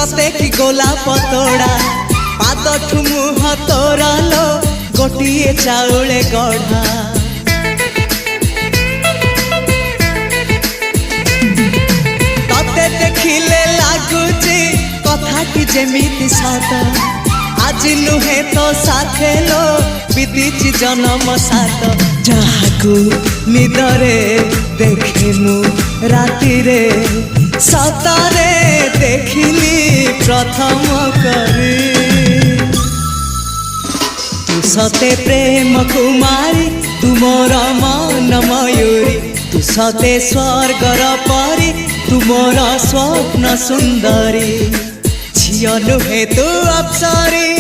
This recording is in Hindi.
सते कि गोलाप तोड़ा पादठु मुह तोरा लो गोटिए चाउले गढ़ा तते देखिले लागुची कथाटी जेमिति सत आज नुहे तो साथे लो विदिची जन्म सात जहाकू निदरे देखे मु राति रे सतरे देखिली प्रथम करी तू सते प्रेम कुमारी तू मोर मन मयूरी तू सते स्वर्गर परी तू मोर स्वप्न सुंदरी झियो नुहे तू अप्सरी।